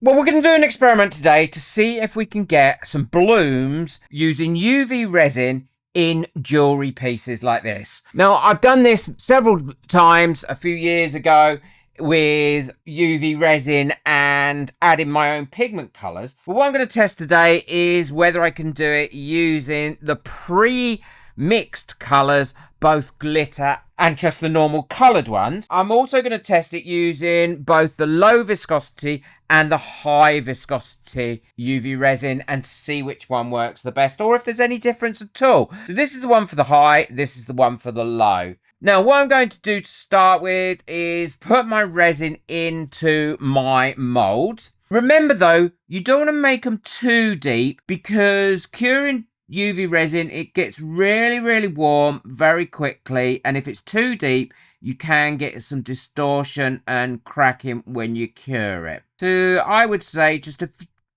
Well, we're going to do an experiment today to see if we can get some blooms using UV resin in jewelry pieces like this. Now, I've done this several times a few years ago with UV resin and adding my own pigment colors. But what I'm going to test today is whether I can do it using the pre-mixed colors, both glitter and just the normal colored ones. I'm also going to test it using both the low viscosity and the high viscosity UV resin and see which one works the best, or if there's any difference at all. So this is the one for the high, this is the one for the low. Now, what I'm going to do to start with is put my resin into my molds. Remember though, you don't want to make them too deep, because curing UV resin, it gets really warm very quickly, and if it's too deep, you can get some distortion and cracking when you cure it. So I would say just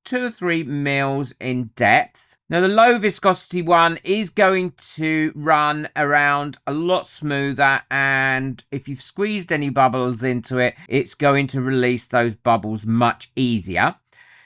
2 or 3 mils in depth. Now, the low viscosity one is going to run around a lot smoother, and if you've squeezed any bubbles into it, it's going to release those bubbles much easier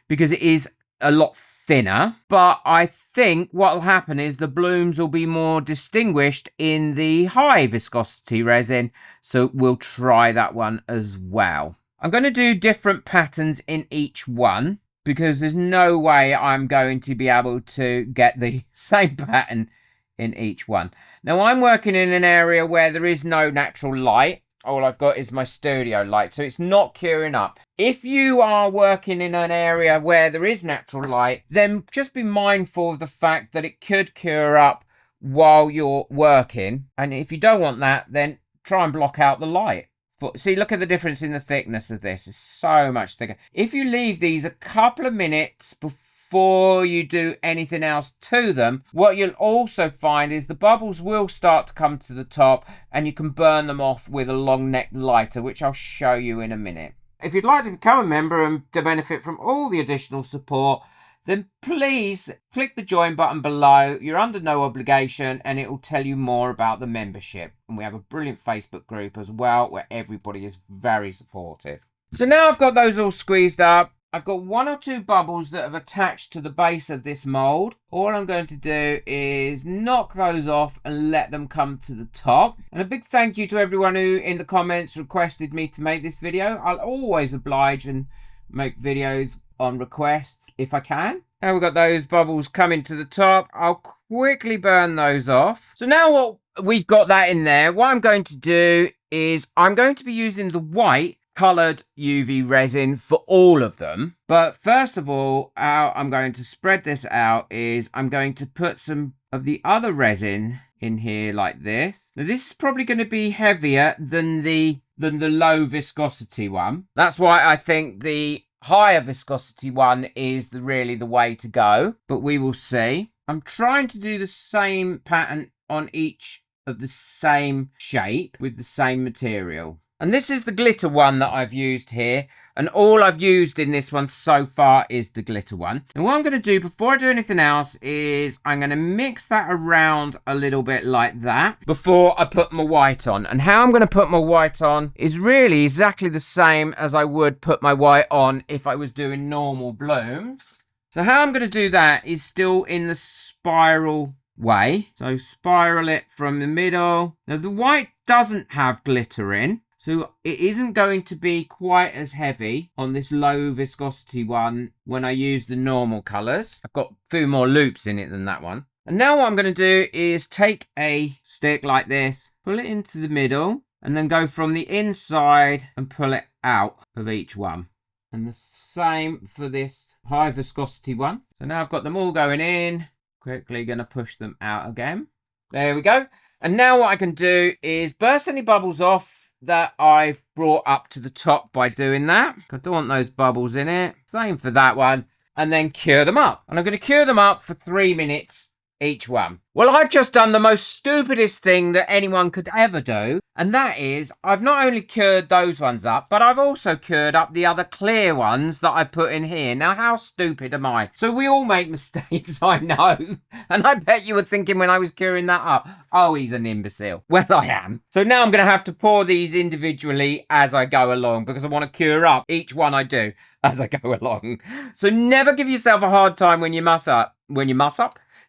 because it is a lot thinner. But I think what will happen is the blooms will be more distinguished in the high viscosity resin, so we'll try that one as well. I'm going to do different patterns in each one, because there's no way I'm going to be able to get the same pattern in each one. Now, I'm working in an area where there is no natural light. All I've got is my studio light, so it's not curing up. If you are working in an area where there is natural light, then just be mindful of the fact that it could cure up while you're working. And if you don't want that, then try and block out the light. But see, look at the difference in the thickness of this. It's so much thicker. If you leave these a couple of minutes before you do anything else to them, what you'll also find is the bubbles will start to come to the top, and you can burn them off with a long neck lighter, which I'll show you in a minute. If you'd like to become a member and to benefit from all the additional support, then please click the join button below. You're under no obligation, and it will tell you more about the membership. And we have a brilliant Facebook group as well, where everybody is very supportive. So now I've got those all squeezed up. I've got 1 or 2 bubbles that have attached to the base of this mold. All I'm going to do is knock those off and let them come to the top. And a big thank you to everyone who in the comments requested me to make this video. I'll always oblige and make videos on requests if I can. Now we've got those bubbles coming to the top. I'll quickly burn those off. So now what we've got that in there, what I'm going to do is I'm going to be using the white coloured UV resin for all of them. But first of all, how I'm going to spread this out is I'm going to put some of the other resin in here like this. Now this is probably going to be heavier than the low viscosity one. That's why I think the higher viscosity one is really the way to go, but we will see. I'm trying to do the same pattern on each of the same shape with the same material. And this is the glitter one that I've used here. And all I've used in this one so far is the glitter one. And what I'm going to do before I do anything else is I'm going to mix that around a little bit like that before I put my white on. And how I'm going to put my white on is really exactly the same as I would put my white on if I was doing normal blooms. So how I'm going to do that is still in the spiral way. So spiral it from the middle. Now the white doesn't have glitter in, so it isn't going to be quite as heavy on this low viscosity one when I use the normal colours. I've got a few more loops in it than that one. And now what I'm going to do is take a stick like this, pull it into the middle, and then go from the inside and pull it out of each one. And the same for this high viscosity one. So now I've got them all going in. Quickly going to push them out again. There we go. And now what I can do is burst any bubbles off that I've brought up to the top by doing that. I don't want those bubbles in it. Same for that one. And then cure them up. And I'm going to cure them up for 3 minutes each one. Well, I've just done the most stupidest thing that anyone could ever do, and that is I've not only cured those ones up, but I've also cured up the other clear ones that I put in here. Now, how stupid am I? So we all make mistakes, I know, and I bet you were thinking when I was curing that up, oh, he's an imbecile. Well, I am. So now I'm going to have to pour these individually as I go along because I want to cure up each one I do as I go along. So never give yourself a hard time when you mess up.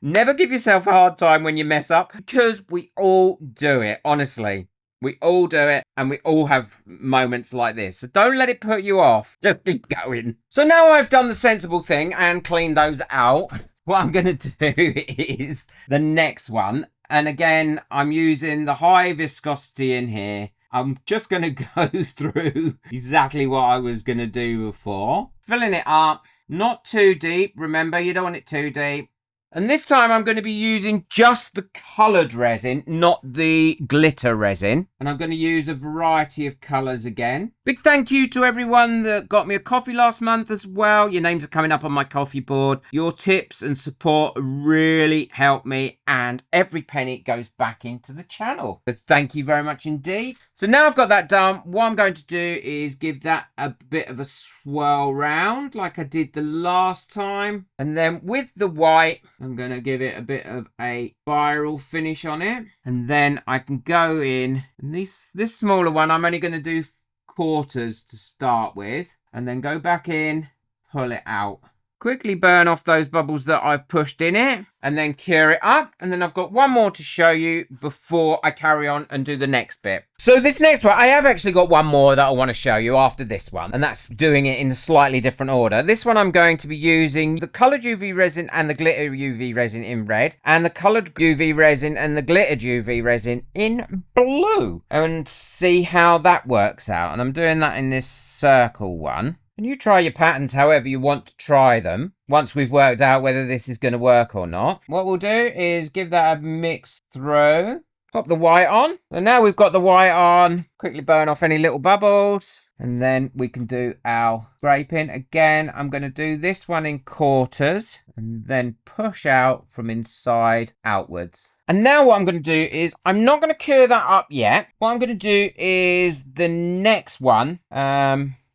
Never give yourself a hard time when you mess up, because we all do it, honestly. We all do it, and we all have moments like this. So don't let it put you off. Just keep going. So now I've done the sensible thing and cleaned those out, what I'm going to do is the next one. And again, I'm using the high viscosity in here. I'm just going to go through exactly what I was going to do before. Filling it up, not too deep. Remember, you don't want it too deep. And this time I'm going to be using just the coloured resin, not the glitter resin. And I'm going to use a variety of colours again. Big thank you to everyone that got me a coffee last month as well. Your names are coming up on my coffee board. Your tips and support really help me, and every penny goes back into the channel. So thank you very much indeed. So now I've got that done, what I'm going to do is give that a bit of a swirl round like I did the last time. And then with the white, I'm going to give it a bit of a spiral finish on it. And then I can go in, and this smaller one, I'm only going to do quarters to start with. And then go back in, pull it out. Quickly burn off those bubbles that I've pushed in it, and then cure it up. And then I've got one more to show you before I carry on and do the next bit. So this next one, I have actually got one more that I want to show you after this one, and that's doing it in a slightly different order. This one I'm going to be using the coloured UV resin and the glitter UV resin in red, and the coloured UV resin and the glittered UV resin in blue, and see how that works out. And I'm doing that in this circle one. And you try your patterns however you want to try them, once we've worked out whether this is going to work or not. What we'll do is give that a mix through. Pop the white on. So now we've got the white on. Quickly burn off any little bubbles. And then we can do our scraping. Again, I'm going to do this one in quarters. And then push out from inside outwards. And now what I'm going to do is, I'm not going to cure that up yet. What I'm going to do is the next one.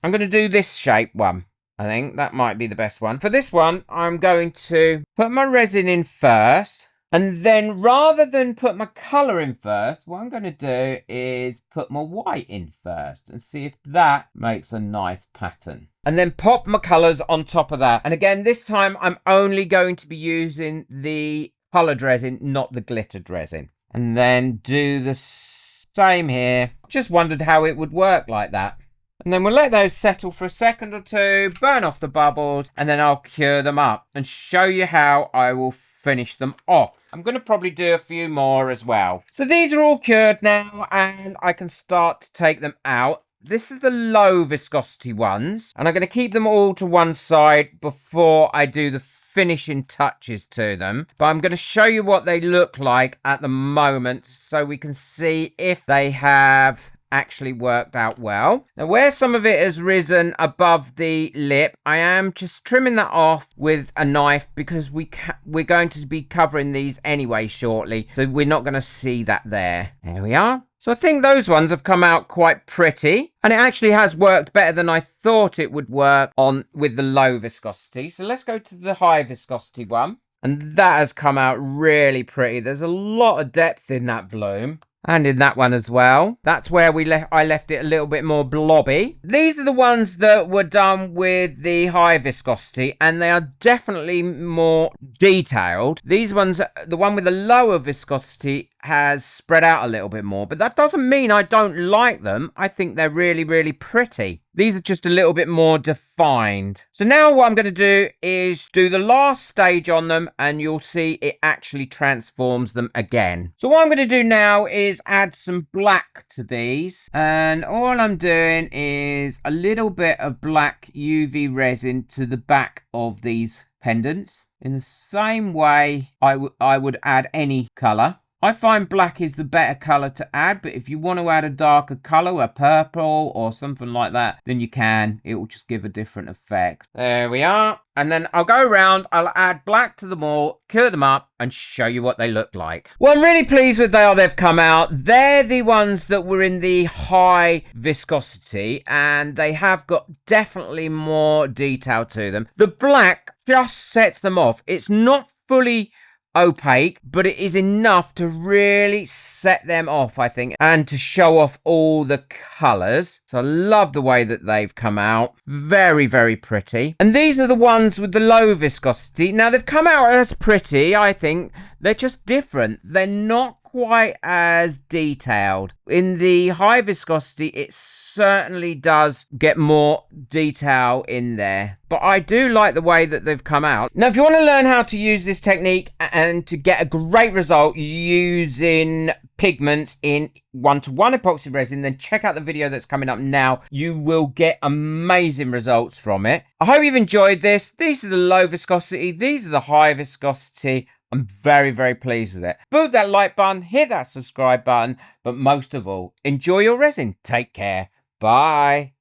I'm going to do this shape one. I think that might be the best one. For this one, I'm going to put my resin in first. And then rather than put my colour in first, what I'm going to do is put my white in first and see if that makes a nice pattern. And then pop my colours on top of that. And again, this time I'm only going to be using the coloured resin, not the glittered resin. And then do the same here. Just wondered how it would work like that. And then we'll let those settle for a second or two, burn off the bubbles, and then I'll cure them up and show you how I will finish them off. I'm going to probably do a few more as well. So these are all cured now, and I can start to take them out. This is the low viscosity ones, and I'm going to keep them all to one side before I do the finishing touches to them. But I'm going to show you what they look like at the moment so we can see if they have actually worked out well. Now where some of it has risen above the lip, I am just trimming that off with a knife because we're going to be covering these anyway shortly, so we're not going to see that there. There we are. So I think those ones have come out quite pretty, and it actually has worked better than I thought it would work on with the low viscosity. So let's go to the high viscosity one, and that has come out really pretty. There's a lot of depth in that bloom. And in that one as well. That's where I left it a little bit more blobby. These are the ones that were done with the high viscosity, and they are definitely more detailed. These ones, the one with the lower viscosity has spread out a little bit more, but that doesn't mean I don't like them. I think they're really, really pretty. These are just a little bit more defined. So now what I'm going to do is do the last stage on them, and you'll see it actually transforms them again. So what I'm going to do now is add some black to these, and all I'm doing is a little bit of black UV resin to the back of these pendants in the same way I would add any colour. I find black is the better colour to add, but if you want to add a darker colour, a purple or something like that, then you can. It will just give a different effect. There we are. And then I'll go around, I'll add black to them all, cure them up, and show you what they look like. Well, I'm really pleased with how they've come out. They're the ones that were in the high viscosity, and they have got definitely more detail to them. The black just sets them off. It's not fully opaque, but it is enough to really set them off, I think, and to show off all the colours. So I love the way that they've come out. Very, very pretty. And these are the ones with the low viscosity. Now, they've come out as pretty, I think. They're just different. They're not quite as detailed. In the high viscosity, it certainly does get more detail in there, but I do like the way that they've come out. Now, if you want to learn how to use this technique and to get a great result using pigments in 1-to-1 epoxy resin, then check out the video that's coming up now. You will get amazing results from it. I hope you've enjoyed this. These are the low viscosity, these are the high viscosity. I'm very, very pleased with it. Boot that like button, hit that subscribe button, but most of all, enjoy your resin. Take care. Bye.